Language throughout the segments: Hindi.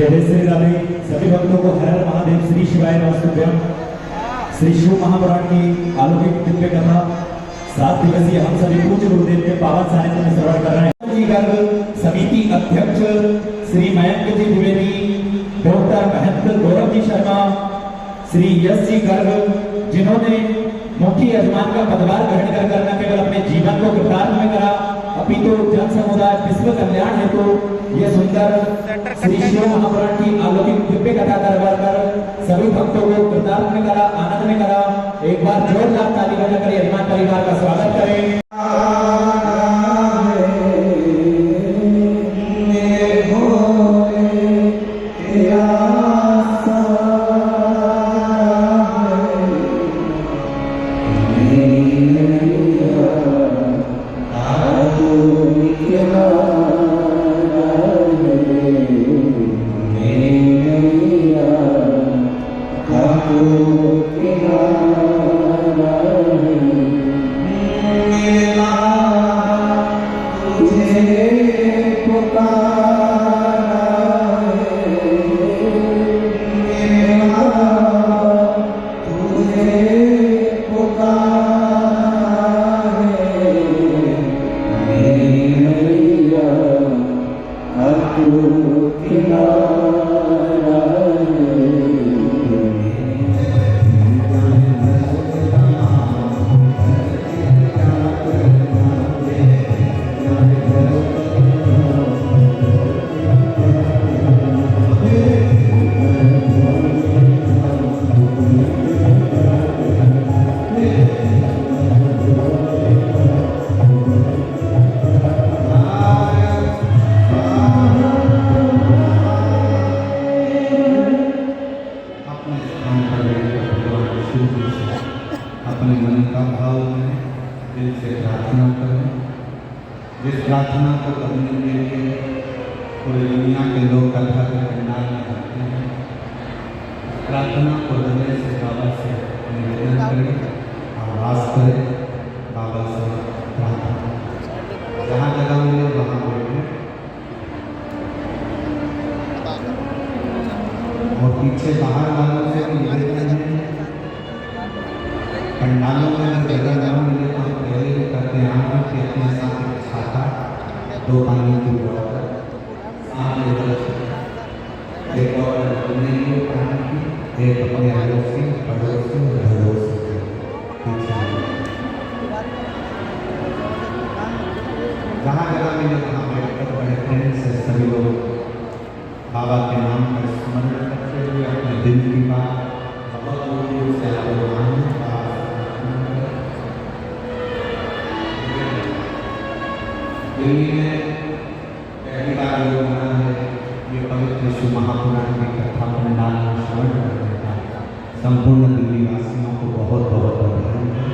जय श्री राधे। सभी भक्तों को हर हर महादेव श्री शिवाय नमस्तुभ्यम। श्री शिव महापुराण की अलौकिक दिव्य कथा 7 दिवसीय हम सभी पूज्य गुरुदेव के पावन सानिध्य में श्रवण कर रहे हैं। जी गर्ग समिति अध्यक्ष श्री मयंक जी द्विवेदी, डॉक्टर महेंद्र गौरव जी शर्मा, श्री यश जी गर्ग, जिन्होंने मुख्य यजमान का पदभार ग्रहण कर न केवल अपने जीवन को कृतार्थ में करा अपितु जन समुदाय विश्व कल्याण हेतु ये सुंदर श्री शिव महापुराण की अलौकिक दिव्य कथा करवा कर सभी भक्तों को कृतार्थ में करा, आनंद में करा। एक बार जोरदार ताली बजाकर यजमान परिवार का स्वागत करें। अपने मन का भाव में दिल से प्रार्थना करें। जिस प्रार्थना को करने के लिए पूरी दुनिया के लोग कथा के पंडाल में आते हैं, प्रार्थना को हृदय से बाबा से निवेदन करें, आवाज करें, बाबा से प्रार्थना। जहाँ जगह मिले वहाँ बैठे और पीछे बाहर वालों से भी निवेदन है, पंडालों में जगह न मिले तो हम पहले भी करते हैं कि अपने साथ एक छाता, 2 पानी की बोतल, एक और नहीं पानी की, एक अपने अड़ोसी पड़ोसी भरोसी जहाँ जगह मिले वहाँ बैठकर बड़े प्रेम से सभी लोग बाबा के नाम का स्मरण करते हुए अपने दिल की बात बहुत दूर से दिल्ली में पहली बार योग बना है। ये पवित्र शिव महापुराण की कथा पंडाल में श्रवण करने का संपूर्ण दिल्ली वासियों को बहुत बहुत बधाई है।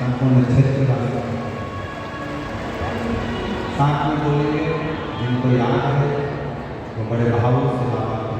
संपूर्ण क्षेत्र वासियों साथ में बोलेंगे, जिनको याद है वो बड़े भावों से बाबा को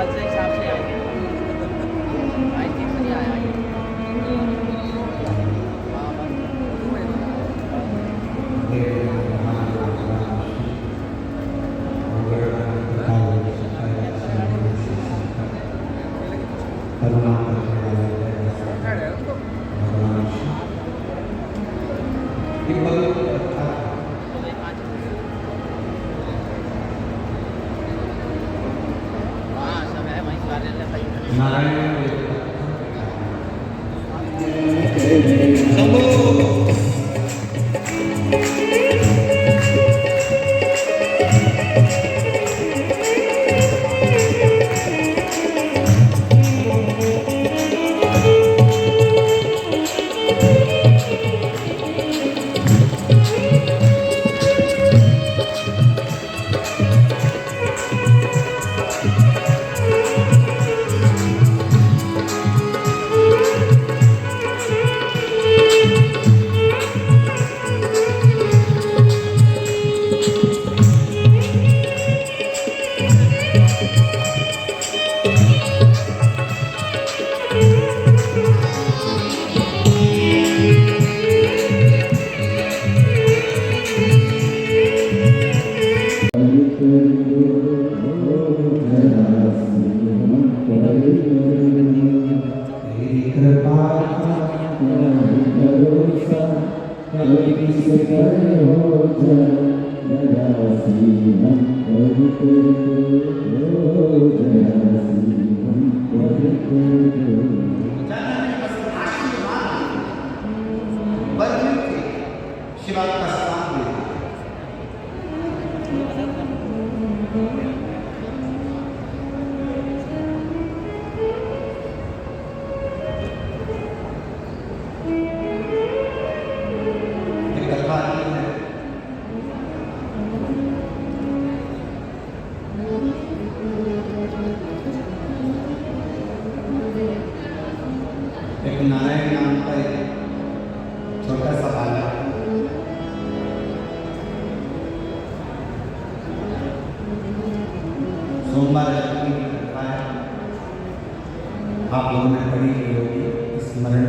खालसा हिसाब से आएंगे आई थिंक नहीं आया ये हाँ हाँ सब है वहीं कार्यालय का शिवा का स्थान ले कथा है एक नारायण नाम का एक छोटा सा बालक सोमवार अष्टमी की कथा है आप लोगों ने पढ़ी हुई होगी स्मरण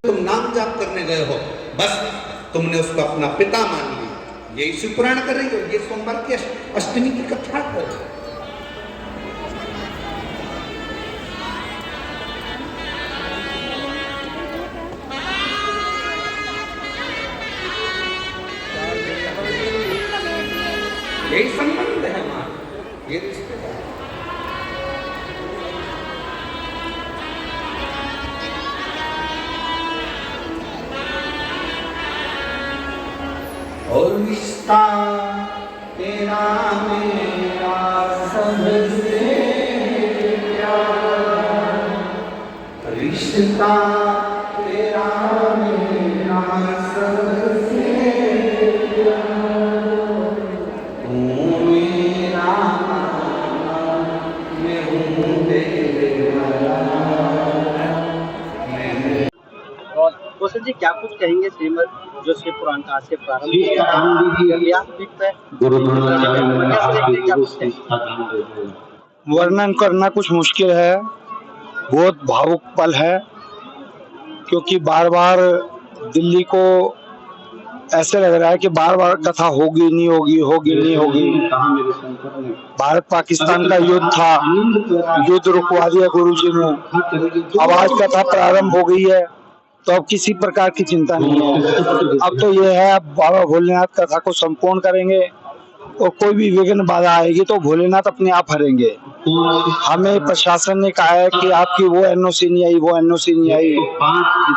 तुम नाम जाप करने गए हो, बस तुमने उसको अपना पिता मान लिया। ये इसी पुराण कर रही हो, ये सोमवार की अष्टमी की कथा करो। यही संबंध है हमारा, ये रिश्तेदार। और रिश्ता तेरा मेरा सबसे प्यारा, रिश्ता तेरा मेरा सबसे प्यारा, तू मेरा मैं हूँ तेरा। कौशल जी क्या कुछ कहेंगे श्रीमद् जो शिव पुराण का आज से प्रारंभ किया? वर्णन करना कुछ मुश्किल है, बहुत भावुक पल है, क्योंकि बार बार दिल्ली को ऐसे लग रहा है कि बार बार कथा होगी नहीं होगी, होगी नहीं होगी। भारत पाकिस्तान का युद्ध था, युद्ध रुकवा दिया गुरुजी ने, अब आज कथा प्रारंभ हो गई है, तो अब किसी प्रकार की चिंता नहीं है। अब तो ये है, अब बाबा भोलेनाथ कथा को संपूर्ण करेंगे और कोई भी विघ्न बाधा आएगी तो भोलेनाथ अपने आप हरेंगे। हमें प्रशासन ने कहा है कि आपकी वो एनओसी नहीं आई, वो एनओसी नहीं आई।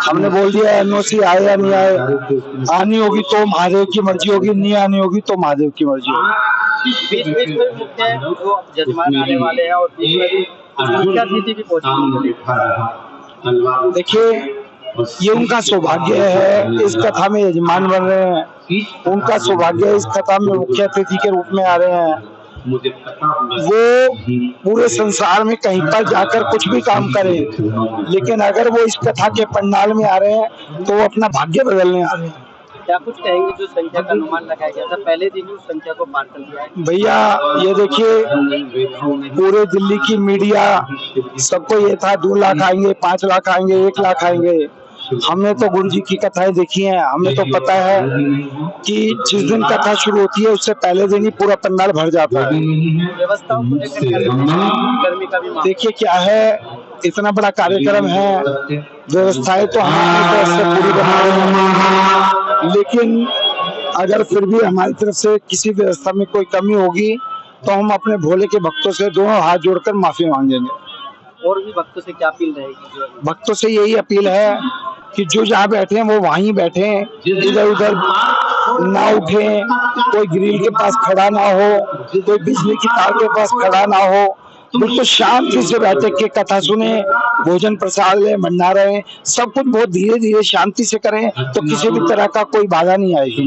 हमने बोल दिया एनओसी आए या नहीं आए, आनी होगी तो महादेव की मर्जी होगी, नहीं आनी होगी तो महादेव की मर्जी होगी। बीच में मुख्य जो जजमान आने वाले हैं और बीच में भी मुख्य अतिथि भी पहुंचेंगे। देखिए, ये उनका सौभाग्य है, इस कथा में यजमान बन रहे हैं, उनका सौभाग्य है, इस कथा में मुख्य अतिथि के रूप में आ रहे हैं। वो पूरे संसार में कहीं पर जाकर कुछ भी काम करें, लेकिन अगर वो इस कथा के पंडाल में आ रहे हैं तो वो अपना भाग्य बदलने आ रहे हैं। क्या कुछ कहेंगे, जो संख्या का अनुमान लगाया गया था पहले दिन ही उस संख्या को पार कर दिया है? भैया ये देखिए, पूरे दिल्ली की मीडिया सबको ये था 2 लाख आएंगे, 5 लाख आएंगे, 1 लाख आएंगे। हमने तो गुरु जी की कथाएं देखी हैं, हमें तो पता है कि जिस दिन कथा शुरू होती है उससे पहले दिन ही पूरा पंडाल भर जाता है। व्यवस्थाओं को लेकर गर्मी का भी मामला। देखिए क्या है, इतना बड़ा कार्यक्रम है, व्यवस्थाएं तो हम अपनी तरफ से पूरी बना रहे हैं, लेकिन अगर फिर भी हमारी तरफ से किसी व्यवस्था में कोई कमी होगी तो हम अपने भोले के भक्तों से दोनों हाथ जोड़कर माफी मांगेंगे। और भी भक्तों से क्या अपील रहेगी? भक्तों से यही अपील है कि जो जहाँ बैठे हैं वो वहीं बैठे, इधर उधर ना उठे, कोई ग्रिल के पास खड़ा ना हो, कोई बिजली की तार के पास खड़ा ना हो, बिल्कुल शांति से बैठे के कथा सुने, भोजन प्रसाद लें, भंडारा लें, सब कुछ बहुत धीरे धीरे शांति से करें तो किसी भी तरह का कोई बाधा नहीं आएगी।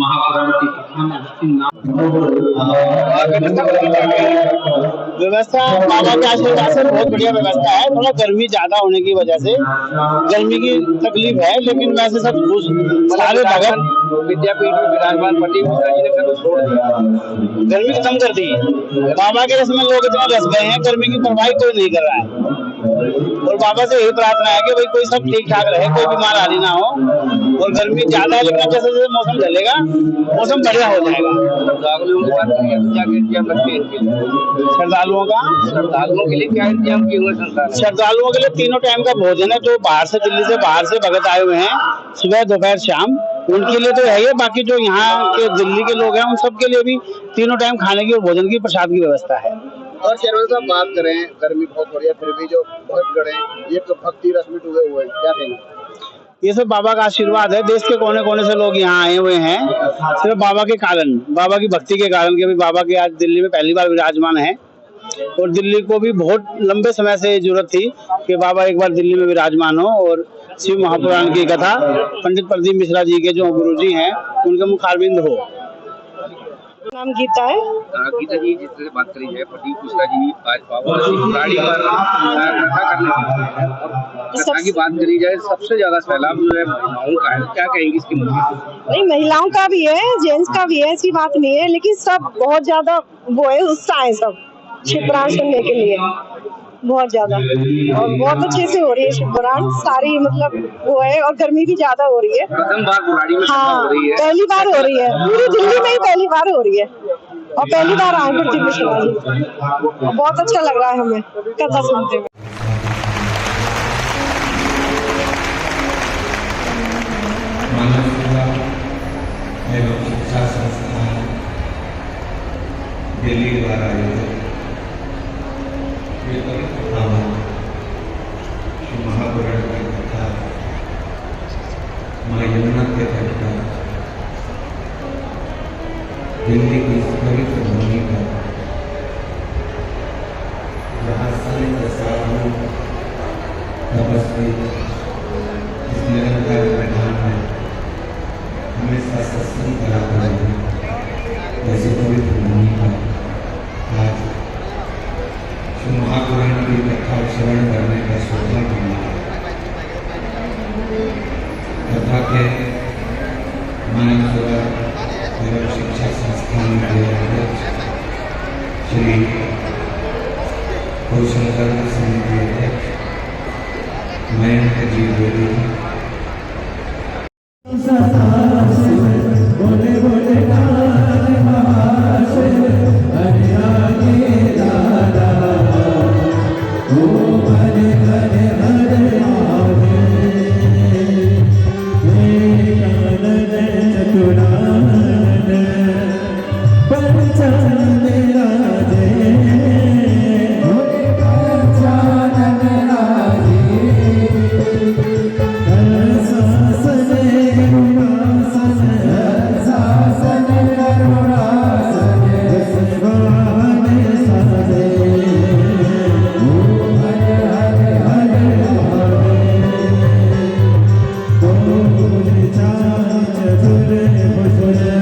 व्यवस्था बाबा के आशीर्वाद से बहुत बढ़िया व्यवस्था है। थोड़ा गर्मी ज्यादा होने की वजह से गर्मी की तकलीफ है, लेकिन वैसे सब सारे भगत विद्यापीठ में विराजमान पंडित मिश्रा जी ने कभी छोड़ दिया, गर्मी कम कर दी। बाबा के रस में लोग इतना रस गए हैं, गर्मी की परवाह कोई नहीं कर रहा है। और बाबा से यही प्रार्थना है कि भाई कोई सब ठीक ठाक रहे, कोई बीमार आदि ना हो। और गर्मी ज्यादा है, लेकिन जैसे जैसे मौसम ढलेगा मौसम बढ़िया हो जाएगा। श्रद्धालुओं के लिए क्या इंतजाम किए हुए सरकार? श्रद्धालुओं के लिए 3 टाइम का भोजन है। जो बाहर से, दिल्ली से बाहर से भगत आए हुए हैं, सुबह दोपहर शाम, उनके लिए तो है ही। बाकी जो यहाँ के दिल्ली के लोग हैं उन सबके लिए भी 3 टाइम खाने की और भोजन की, प्रसाद की व्यवस्था है। और चेयरमैन साहब, बात करें, गर्मी बहुत हो रही है, फिर भी जो भक्त गण हैं ये तो भक्ति रस में डूबे हुए हैं, क्या कहेंगे? ये सब बाबा का आशीर्वाद है। देश के कोने कोने से लोग यहाँ आए हुए हैं सिर्फ बाबा के कारण, बाबा की भक्ति के कारण, कि बाबा के आज दिल्ली में पहली बार विराजमान है। और दिल्ली को भी बहुत लंबे समय से जरूरत थी कि बाबा एक बार दिल्ली में विराजमान हो और शिव महापुराण की कथा पंडित प्रदीप मिश्रा जी के जो गुरु जी हैं उनके मुखारबिंद हो। नाम गीता है। गीता जी, जिस तरह बात करी है, प्रदीप मिश्रा जी आज बाबा शिवराड़ी पर कथा करने और कथा की बात करी जाए, सबसे ज्यादा सैलाब जो है महिलाओं का है, क्या कहेंगे इसकी? नहीं, महिलाओं का भी है, जेंट्स का भी है, ऐसी बात नहीं है, लेकिन सब बहुत ज्यादा वो है, उत्साह है सब शिव पुराण सुनने के लिए, बहुत ज्यादा। और बहुत अच्छे से हो रही है शिव पुराण, सारी मतलब वो है। और गर्मी भी ज्यादा हो रही है। प्रथम बार बुराड़ी में हाँ, हो रही है, पहली बार हो रही है, पूरी दिल्ली में ही पहली बार हो रही है। और पहली बार आए प्रदीप मिश्रा जी, बहुत अच्छा लग रहा है हमें कथा सुनते हुए। मानव सेवा एवं शिक्षा संस्थान दिल्ली द्वारा आयोजित महापुराण की कथा माँ यमुना के तट पर दिल्ली की पवित्र भूमि पर, जहाँ संत साधु तपस्वी इस निरंतर मैदान में हमेशा सत्संग कराते हैं, वैसे पवित्र भूमि पर आज महापुराण की कथा श्रवण करने का सौभाग्य मिला। कथा के मानव सेवा एवं शिक्षा संस्थान के अध्यक्ष श्री कौशलकर समिति अध्यक्ष मयंक जी बेदी चतुरानन पंचानन खुश हो जाए